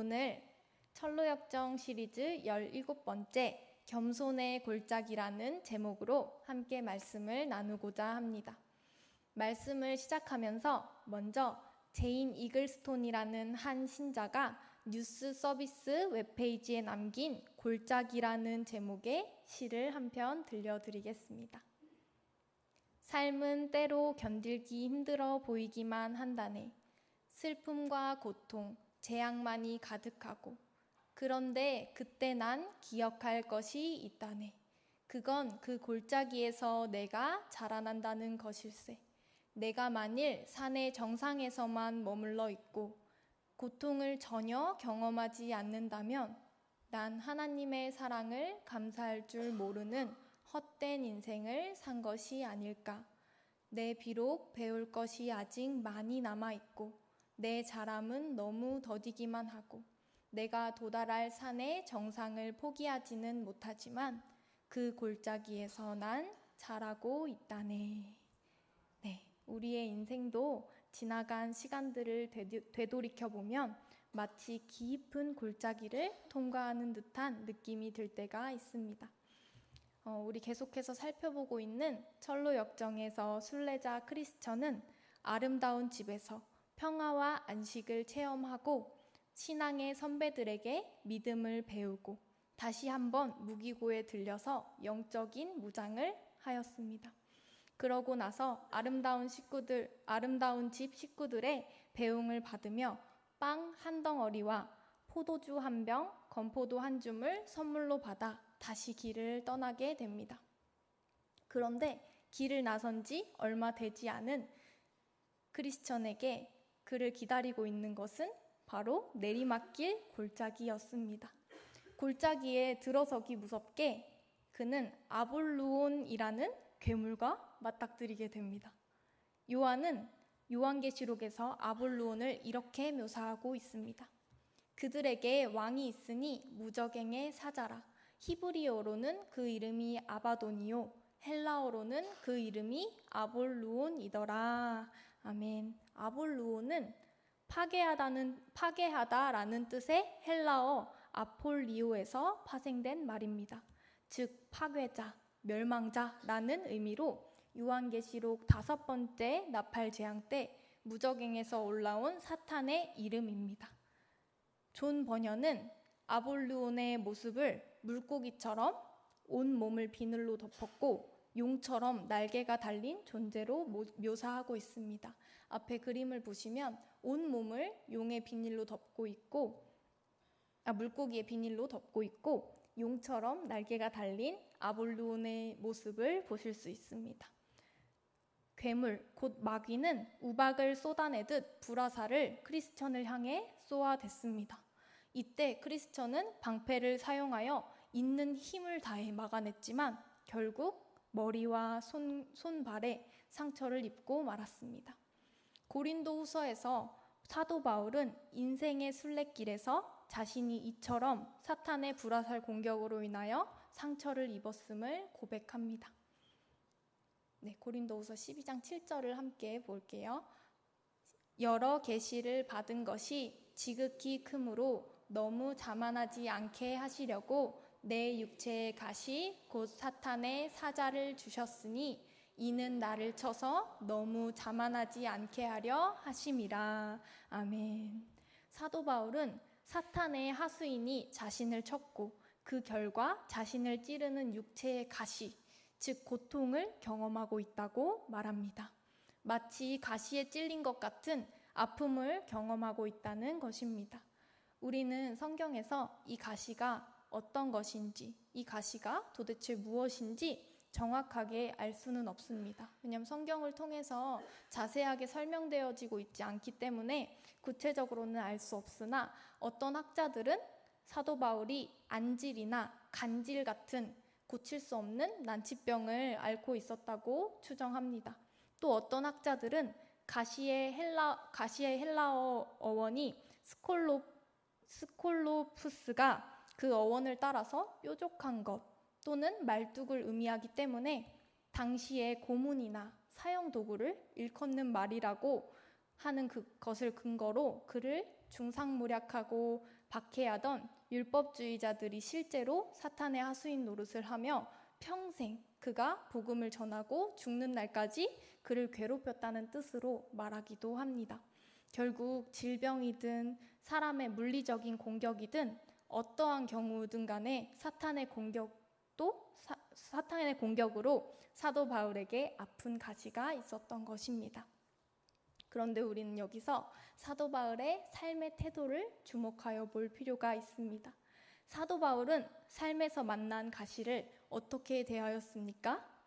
오늘 철로역정 시리즈 17번째 겸손의 골짜기라는 제목으로 함께 말씀을 나누고자 합니다. 말씀을 시작하면서 먼저 제인 이글스톤이라는 한 신자가 뉴스 서비스 웹페이지에 남긴 골짜기라는 제목의 시를 한 편 들려드리겠습니다. 삶은 때로 견딜기 힘들어 보이기만 한다네. 슬픔과 고통, 재앙만이 가득하고 그런데 그때 난 기억할 것이 있다네. 그건 그 골짜기에서 내가 자라난다는 것일세. 내가 만일 산의 정상에서만 머물러 있고 고통을 전혀 경험하지 않는다면 난 하나님의 사랑을 감사할 줄 모르는 헛된 인생을 산 것이 아닐까. 내 비록 배울 것이 아직 많이 남아있고 내 자람은 너무 더디기만 하고 내가 도달할 산의 정상을 포기하지는 못하지만 그 골짜기에서 난 자라고 있다네. 네, 우리의 인생도 지나간 시간들을 되돌이켜보면 마치 깊은 골짜기를 통과하는 듯한 느낌이 들 때가 있습니다. 우리 계속해서 살펴보고 있는 철로역정에서 순례자 크리스천은 아름다운 집에서 평화와 안식을 체험하고 신앙의 선배들에게 믿음을 배우고 다시 한번 무기고에 들려서 영적인 무장을 하였습니다. 그러고 나서 아름다운 집 식구들의 배웅을 받으며 빵 한 덩어리와 포도주 한 병, 건포도 한 줌을 선물로 받아 다시 길을 떠나게 됩니다. 그런데 길을 나선 지 얼마 되지 않은 크리스천에게 그를 기다리고 있는 것은 바로 내리막길 골짜기였습니다. 골짜기에 들어서기 무섭게 그는 아볼루온이라는 괴물과 맞닥뜨리게 됩니다. 요한은 요한계시록에서 아볼루온을 이렇게 묘사하고 있습니다. 그들에게 왕이 있으니 무저갱의 사자라. 히브리어로는 그 이름이 아바돈이요 헬라어로는 그 이름이 아볼루온이더라. 아멘. 아볼루온은 파괴하다라는 뜻의 헬라어 아폴리오에서 파생된 말입니다. 즉 파괴자, 멸망자라는 의미로 요한계시록 5번째 나팔 재앙 때 무저갱에서 올라온 사탄의 이름입니다. 존 버녀는 아볼루온의 모습을 물고기처럼 온 몸을 비늘로 덮었고 용처럼 날개가 달린 존재로 묘사하고 있습니다. 앞에 그림을 보시면 온 몸을 용의 비닐로 덮고 있고 물고기의 비닐로 덮고 있고 용처럼 날개가 달린 아볼루온의 모습을 보실 수 있습니다. 괴물, 곧 마귀는 우박을 쏟아내듯 불화살을 크리스천을 향해 쏘아댔습니다. 이때 크리스천은 방패를 사용하여 있는 힘을 다해 막아냈지만 결국 머리와 손발에 상처를 입고 말았습니다. 고린도 후서에서 사도 바울은 인생의 순례길에서 자신이 이처럼 사탄의 불화살 공격으로 인하여 상처를 입었음을 고백합니다. 네, 고린도후서 12장 7절을 함께 볼게요. 여러 계시를 받은 것이 지극히 크므로 너무 자만하지 않게 하시려고 내 육체의 가시 곧 사탄의 사자를 주셨으니 이는 나를 쳐서 너무 자만하지 않게 하려 하심이라. 아멘. 사도 바울은 사탄의 하수인이 자신을 쳤고 그 결과 자신을 찌르는 육체의 가시, 즉 고통을 경험하고 있다고 말합니다. 마치 가시에 찔린 것 같은 아픔을 경험하고 있다는 것입니다. 우리는 성경에서 이 가시가 어떤 것인지, 이 가시가 도대체 무엇인지 정확하게 알 수는 없습니다. 왜냐하면 성경을 통해서 자세하게 설명되어지고 있지 않기 때문에 구체적으로는 알 수 없으나 어떤 학자들은 사도 바울이 안질이나 간질 같은 고칠 수 없는 난치병을 앓고 있었다고 추정합니다. 또 어떤 학자들은 가시의 헬라어 어원이 스콜로푸스가 그 어원을 따라서 뾰족한 것 또는 말뚝을 의미하기 때문에 당시의 고문이나 사형도구를 일컫는 말이라고 하는 그것을 근거로 그를 중상모략하고 박해하던 율법주의자들이 실제로 사탄의 하수인 노릇을 하며 평생 그가 복음을 전하고 죽는 날까지 그를 괴롭혔다는 뜻으로 말하기도 합니다. 결국 질병이든 사람의 물리적인 공격이든 어떠한 경우든 간에 사탄의 공격으로 사도 바울에게 아픈 가시가 있었던 것입니다. 그런데 우리는 여기서 사도 바울의 삶의 태도를 주목하여 볼 필요가 있습니다. 사도 바울은 삶에서 만난 가시를 어떻게 대하였습니까?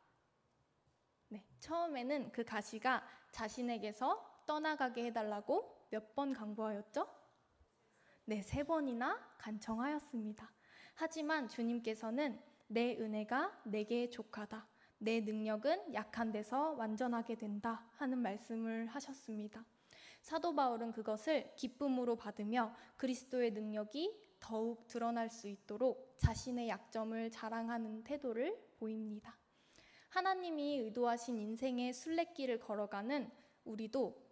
처음에는 그 가시가 자신에게서 떠나가게 해달라고 몇 번 강구하였죠? 3번이나 간청하였습니다. 하지만 주님께서는 내 은혜가 내게 족하다. 내 능력은 약한 데서 완전하게 된다 하는 말씀을 하셨습니다. 사도 바울은 그것을 기쁨으로 받으며 그리스도의 능력이 더욱 드러날 수 있도록 자신의 약점을 자랑하는 태도를 보입니다. 하나님이 의도하신 인생의 순례길을 걸어가는 우리도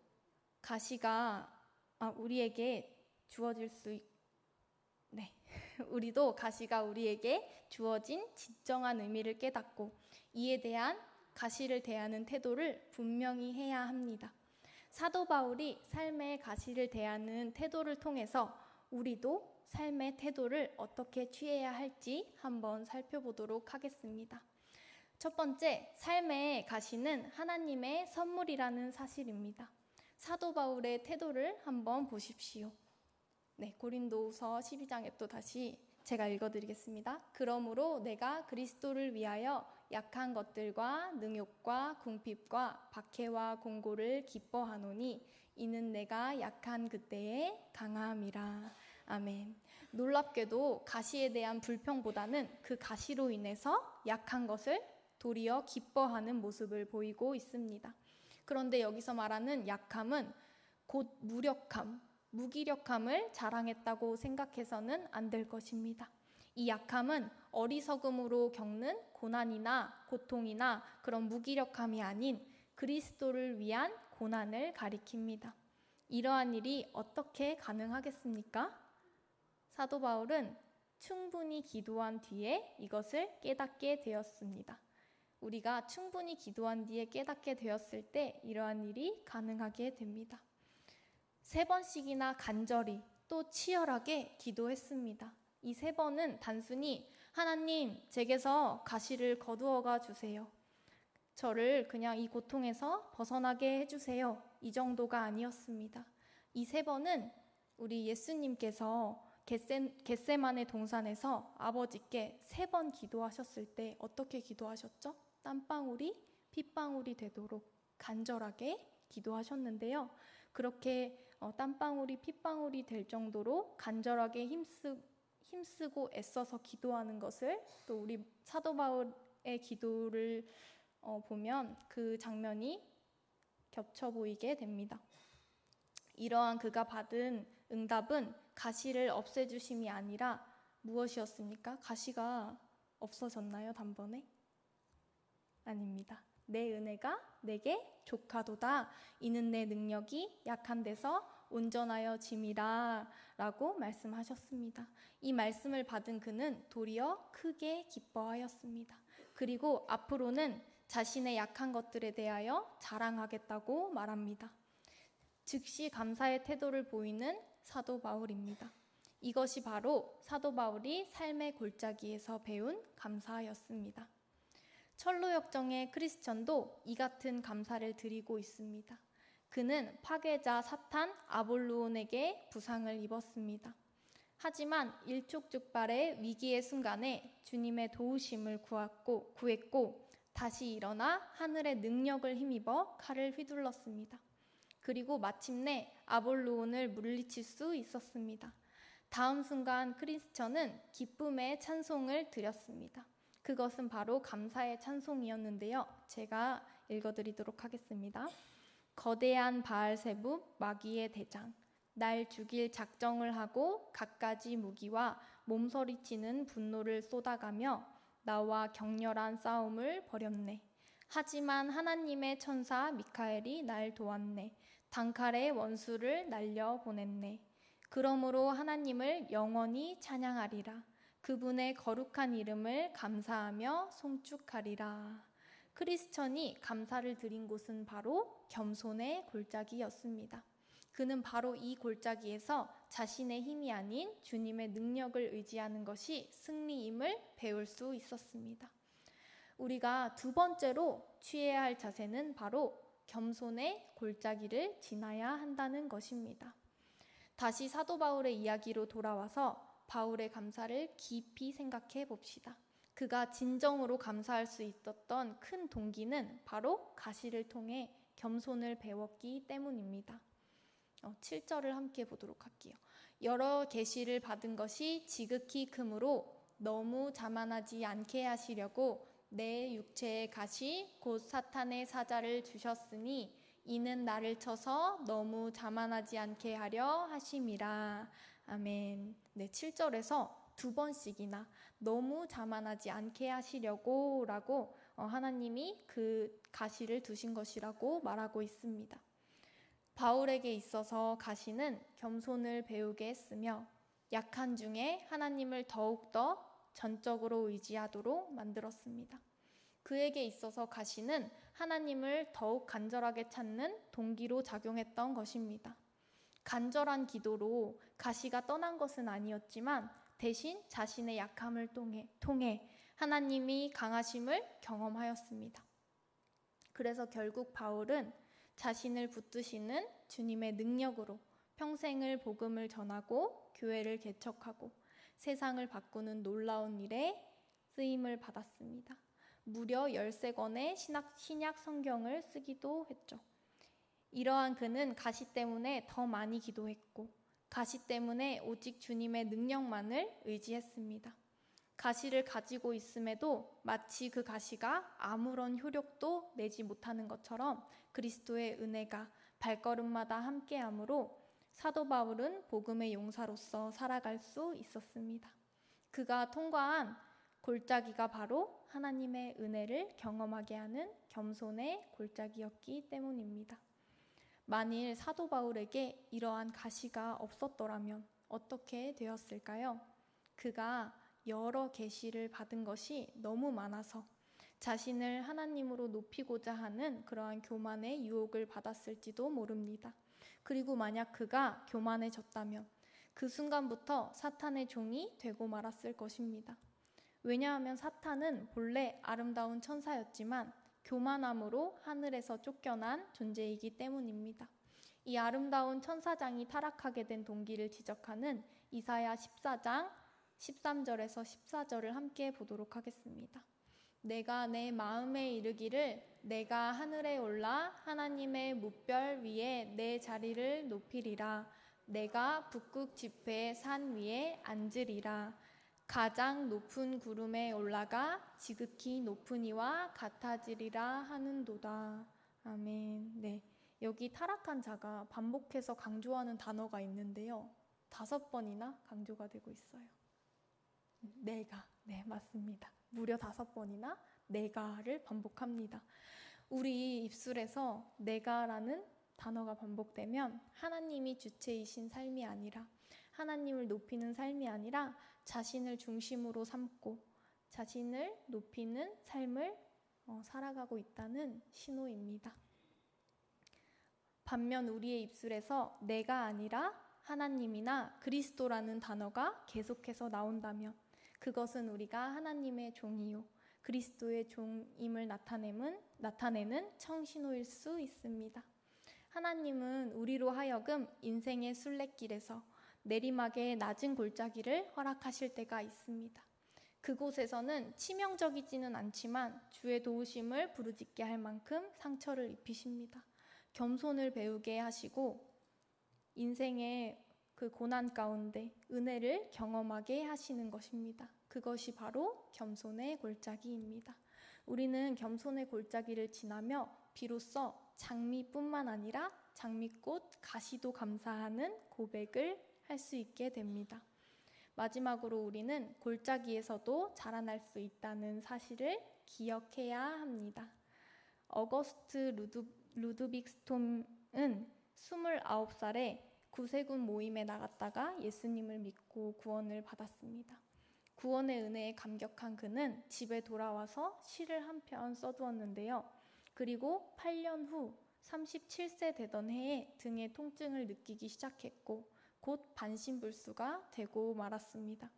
가시가 우리에게 주어진 진정한 의미를 깨닫고 이에 대한 가시를 대하는 태도를 분명히 해야 합니다. 사도 바울이 삶의 가시를 대하는 태도를 통해서 우리도 삶의 태도를 어떻게 취해야 할지 한번 살펴보도록 하겠습니다. 첫 번째, 삶의 가시는 하나님의 선물이라는 사실입니다. 사도 바울의 태도를 한번 보십시오. 고린도후서 12장에 또 다시 제가 읽어드리겠습니다. 그러므로 내가 그리스도를 위하여 약한 것들과 능욕과 궁핍과 박해와 공고를 기뻐하노니 이는 내가 약한 그때에 강함이라. 아멘. 놀랍게도 가시에 대한 불평보다는 그 가시로 인해서 약한 것을 도리어 기뻐하는 모습을 보이고 있습니다. 그런데 여기서 말하는 약함은 곧 무기력함을 자랑했다고 생각해서는 안 될 것입니다. 이 약함은 어리석음으로 겪는 고난이나 고통이나 그런 무기력함이 아닌 그리스도를 위한 고난을 가리킵니다. 이러한 일이 어떻게 가능하겠습니까? 사도 바울은 충분히 기도한 뒤에 이것을 깨닫게 되었습니다. 우리가 충분히 기도한 뒤에 깨닫게 되었을 때 이러한 일이 가능하게 됩니다. 3번씩이나 간절히 또 치열하게 기도했습니다. 이 3번은 단순히 하나님 제게서 가시를 거두어가 주세요. 저를 그냥 이 고통에서 벗어나게 해주세요. 이 정도가 아니었습니다. 이 3번은 우리 예수님께서 겟세마네 동산에서 아버지께 3번 기도하셨을 때 어떻게 기도하셨죠? 땀방울이 핏방울이 되도록 간절하게 기도하셨는데요. 그렇게 땀방울이 핏방울이 될 정도로 간절하게 힘쓰고 애써서 기도하는 것을 또 우리 사도 바울의 기도를 보면 그 장면이 겹쳐 보이게 됩니다. 이러한 그가 받은 응답은 가시를 없애주심이 아니라 무엇이었습니까? 가시가 없어졌나요, 단번에? 아닙니다. 내 은혜가 내게 족하도다. 이는 내 능력이 약한 데서 온전하여 짐이라 라고 말씀하셨습니다. 이 말씀을 받은 그는 도리어 크게 기뻐하였습니다. 그리고 앞으로는 자신의 약한 것들에 대하여 자랑하겠다고 말합니다. 즉시 감사의 태도를 보이는 사도 바울입니다. 이것이 바로 사도 바울이 삶의 골짜기에서 배운 감사였습니다. 철로 역정의 크리스천도 이 같은 감사를 드리고 있습니다. 그는 파괴자 사탄 아볼로온에게 부상을 입었습니다. 하지만 일촉즉발의 위기의 순간에 주님의 도우심을 구했고 다시 일어나 하늘의 능력을 힘입어 칼을 휘둘렀습니다. 그리고 마침내 아볼로온을 물리칠 수 있었습니다. 다음 순간 크리스천은 기쁨의 찬송을 드렸습니다. 그것은 바로 감사의 찬송이었는데요. 제가 읽어드리도록 하겠습니다. 거대한 바알세붑 마귀의 대장, 날 죽일 작정을 하고 갖가지 무기와 몸서리치는 분노를 쏟아가며 나와 격렬한 싸움을 벌였네. 하지만 하나님의 천사 미카엘이 날 도왔네. 단칼에 원수를 날려보냈네. 그러므로 하나님을 영원히 찬양하리라. 그분의 거룩한 이름을 감사하며 송축하리라. 크리스천이 감사를 드린 곳은 바로 겸손의 골짜기였습니다. 그는 바로 이 골짜기에서 자신의 힘이 아닌 주님의 능력을 의지하는 것이 승리임을 배울 수 있었습니다. 우리가 두 번째로 취해야 할 자세는 바로 겸손의 골짜기를 지나야 한다는 것입니다. 다시 사도 바울의 이야기로 돌아와서 바울의 감사를 깊이 생각해 봅시다. 그가 진정으로 감사할 수 있었던 큰 동기는 바로 가시를 통해 겸손을 배웠기 때문입니다. 7절을 함께 보도록 할게요. 여러 계시를 받은 것이 지극히 크므로 너무 자만하지 않게 하시려고 내 육체의 가시 곧 사탄의 사자를 주셨으니 이는 나를 쳐서 너무 자만하지 않게 하려 하심이라. 아멘. 네, 7절에서 두 번씩이나 너무 자만하지 않게 하시려고 라고 하나님이 그 가시를 두신 것이라고 말하고 있습니다. 바울에게 있어서 가시는 겸손을 배우게 했으며 약한 중에 하나님을 더욱더 전적으로 의지하도록 만들었습니다. 그에게 있어서 가시는 하나님을 더욱 간절하게 찾는 동기로 작용했던 것입니다. 간절한 기도로 가시가 떠난 것은 아니었지만 대신 자신의 약함을 통해 하나님이 강하심을 경험하였습니다. 그래서 결국 바울은 자신을 붙드시는 주님의 능력으로 평생을 복음을 전하고 교회를 개척하고 세상을 바꾸는 놀라운 일에 쓰임을 받았습니다. 무려 13권의 신약 성경을 쓰기도 했죠. 이러한 그는 가시 때문에 더 많이 기도했고 가시 때문에 오직 주님의 능력만을 의지했습니다. 가시를 가지고 있음에도 마치 그 가시가 아무런 효력도 내지 못하는 것처럼 그리스도의 은혜가 발걸음마다 함께하므로 사도 바울은 복음의 용사로서 살아갈 수 있었습니다. 그가 통과한 골짜기가 바로 하나님의 은혜를 경험하게 하는 겸손의 골짜기였기 때문입니다. 만일 사도 바울에게 이러한 가시가 없었더라면 어떻게 되었을까요? 그가 여러 계시를 받은 것이 너무 많아서 자신을 하나님으로 높이고자 하는 그러한 교만의 유혹을 받았을지도 모릅니다. 그리고 만약 그가 교만해졌다면 그 순간부터 사탄의 종이 되고 말았을 것입니다. 왜냐하면 사탄은 본래 아름다운 천사였지만 교만함으로 하늘에서 쫓겨난 존재이기 때문입니다. 이 아름다운 천사장이 타락하게 된 동기를 지적하는 이사야 14장 13절에서 14절을 함께 보도록 하겠습니다. 내가 내 마음에 이르기를 내가 하늘에 올라 하나님의 뭇별 위에 내 자리를 높이리라. 내가 북극 지폐의 산 위에 앉으리라. 가장 높은 구름에 올라가 지극히 높은 이와 같아지리라 하는도다. 아멘. 네, 여기 타락한 자가 반복해서 강조하는 단어가 있는데요. 5번이나 강조가 되고 있어요. 내가, 네, 맞습니다. 무려 5번이나 내가를 반복합니다. 우리 입술에서 내가라는 단어가 반복되면 하나님이 주체이신 삶이 아니라 하나님을 높이는 삶이 아니라 자신을 중심으로 삼고 자신을 높이는 삶을 살아가고 있다는 신호입니다. 반면 우리의 입술에서 내가 아니라 하나님이나 그리스도라는 단어가 계속해서 나온다면 그것은 우리가 하나님의 종이요 그리스도의 종임을 나타내는 청신호일 수 있습니다. 하나님은 우리로 하여금 인생의 순례길에서 내리막의 낮은 골짜기를 허락하실 때가 있습니다. 그곳에서는 치명적이지는 않지만 주의 도우심을 부르짖게 할 만큼 상처를 입히십니다. 겸손을 배우게 하시고 인생의 그 고난 가운데 은혜를 경험하게 하시는 것입니다. 그것이 바로 겸손의 골짜기입니다. 우리는 겸손의 골짜기를 지나며 비로소 장미뿐만 아니라 장미꽃, 가시도 감사하는 고백을 할 수 있게 됩니다. 마지막으로 우리는 골짜기에서도 자라날 수 있다는 사실을 기억해야 합니다. 어거스트 루드빅 스톰은 29살에 구세군 모임에 나갔다가 예수님을 믿고 구원을 받았습니다. 구원의 은혜에 감격한 그는 집에 돌아와서 시를 한 편 써두었는데요. 그리고 8년 후 37세 되던 해에 등의 통증을 느끼기 시작했고 곧 반신불수가 되고 말았습니다.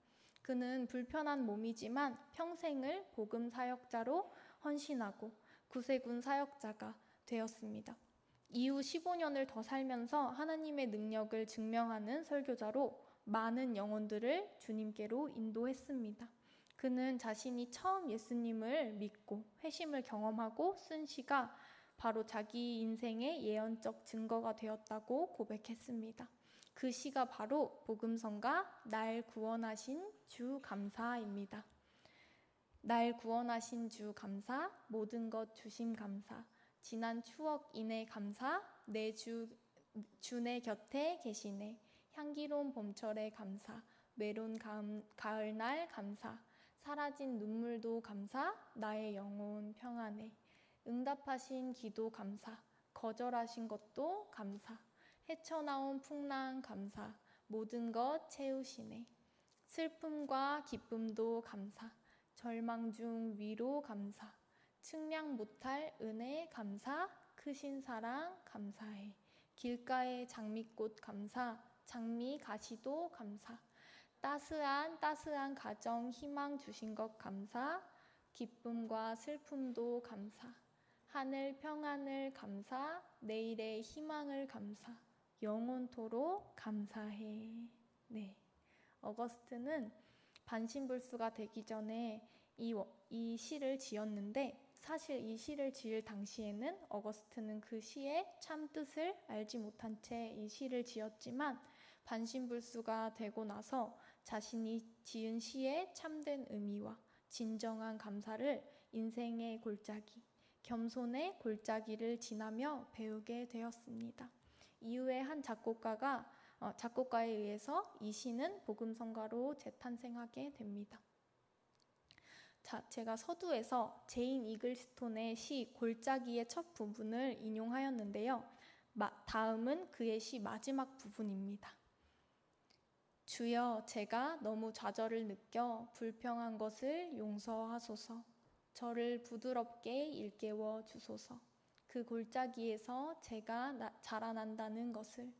그는 불편한 몸이지만 평생을 복음 사역자로 헌신하고 구세군 사역자가 되었습니다. 이후 15년을 더 살면서 하나님의 능력을 증명하는 설교자로 많은 영혼들을 주님께로 인도했습니다. 그는 자신이 처음 예수님을 믿고 회심을 경험하고 쓴 시가 바로 자기 인생의 예언적 증거가 되었다고 고백했습니다. 그 시가 바로 복음성가 날 구원하신 주 감사입니다. 날 구원하신 주 감사, 모든 것 주심 감사, 지난 추억 인해 감사, 내 주 내 곁에 계시네, 향기로운 봄철에 감사, 외로운 가을날 감사, 사라진 눈물도 감사, 나의 영혼 평안해, 응답하신 기도 감사, 거절하신 것도 감사, 헤쳐나온 풍랑 감사, 모든 것 채우시네, 슬픔과 기쁨도 감사, 절망 중 위로 감사, 측량 못할 은혜 감사, 크신 사랑 감사해, 길가의 장미꽃 감사, 장미 가시도 감사, 따스한 가정 희망 주신 것 감사, 기쁨과 슬픔도 감사, 하늘 평안을 감사, 내일의 희망을 감사, 영원토록 감사해. 네, 어거스트는 반신불수가 되기 전에 이 시를 지었는데 사실 이 시를 지을 당시에는 어거스트는 그 시의 참 뜻을 알지 못한 채 이 시를 지었지만 반신불수가 되고 나서 자신이 지은 시의 참된 의미와 진정한 감사를 인생의 골짜기, 겸손의 골짜기를 지나며 배우게 되었습니다. 이후에 한 작곡가에 의해서 이 시는 복음성가로 재탄생하게 됩니다. 자, 제가 서두에서 제인 이글스톤의 시 골짜기의 첫 부분을 인용하였는데요. 다음은 그의 시 마지막 부분입니다. 주여, 제가 너무 좌절을 느껴 불평한 것을 용서하소서. 저를 부드럽게 일깨워 주소서. 그 골짜기에서 제가 자라난다는 것을.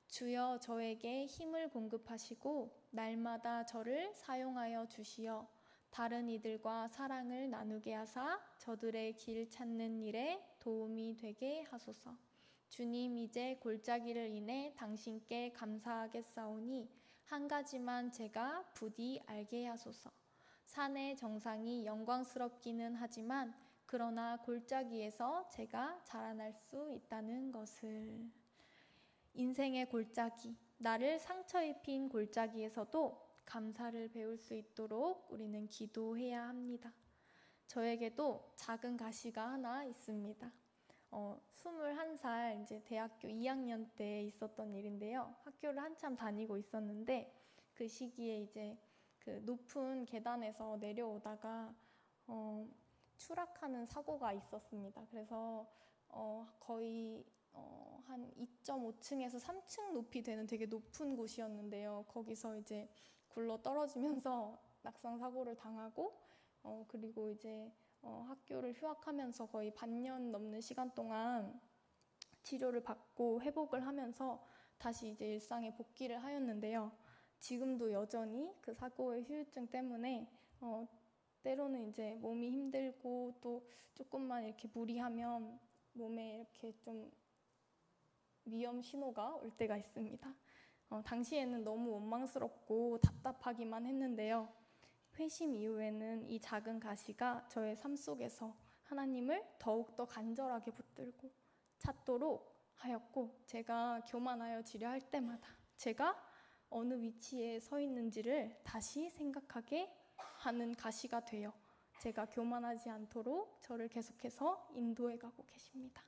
주여, 저에게 힘을 공급하시고 날마다 저를 사용하여 주시어 다른 이들과 사랑을 나누게 하사 저들의 길 찾는 일에 도움이 되게 하소서. 주님, 이제 골짜기를 인해 당신께 감사하겠사오니 한 가지만 제가 부디 알게 하소서. 산의 정상이 영광스럽기는 하지만 그러나 골짜기에서 제가 자라날 수 있다는 것을. 인생의 골짜기, 나를 상처 입힌 골짜기에서도 감사를 배울 수 있도록 우리는 기도해야 합니다. 저에게도 작은 가시가 하나 있습니다. 21살 이제 대학교 2학년 때 있었던 일인데요. 학교를 한참 다니고 있었는데 그 시기에 이제 그 높은 계단에서 내려오다가 추락하는 사고가 있었습니다. 그래서 거의 한 2.5층에서 3층 높이 되는 되게 높은 곳이었는데요. 거기서 이제 굴러 떨어지면서 낙상 사고를 당하고 그리고 이제 학교를 휴학하면서 거의 반년 넘는 시간 동안 치료를 받고 회복을 하면서 다시 이제 일상에 복귀를 하였는데요. 지금도 여전히 그 사고의 후유증 때문에 때로는 이제 몸이 힘들고 또 조금만 이렇게 무리하면 몸에 이렇게 좀 위험 신호가 올 때가 있습니다. 당시에는 너무 원망스럽고 답답하기만 했는데요. 회심 이후에는 이 작은 가시가 저의 삶 속에서 하나님을 더욱더 간절하게 붙들고 찾도록 하였고, 제가 교만하여 지려 할 때마다 제가 어느 위치에 서 있는지를 다시 생각하게 하는 가시가 되어 제가 교만하지 않도록 저를 계속해서 인도해 가고 계십니다.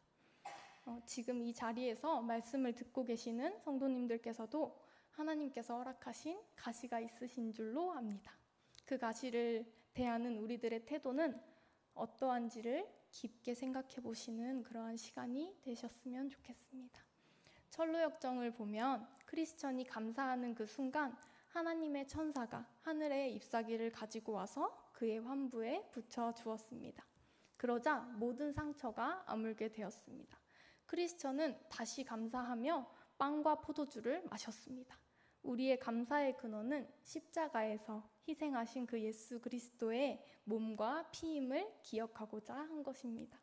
지금 이 자리에서 말씀을 듣고 계시는 성도님들께서도 하나님께서 허락하신 가시가 있으신 줄로 압니다. 그 가시를 대하는 우리들의 태도는 어떠한지를 깊게 생각해 보시는 그러한 시간이 되셨으면 좋겠습니다. 철로역정을 보면 크리스천이 감사하는 그 순간 하나님의 천사가 하늘에 잎사귀를 가지고 와서 그의 환부에 붙여 주었습니다. 그러자 모든 상처가 아물게 되었습니다. 크리스천은 다시 감사하며 빵과 포도주를 마셨습니다. 우리의 감사의 근원은 십자가에서 희생하신 그 예수 그리스도의 몸과 피임을 기억하고자 한 것입니다.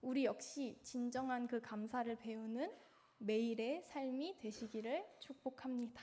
우리 역시 진정한 그 감사를 배우는 매일의 삶이 되시기를 축복합니다.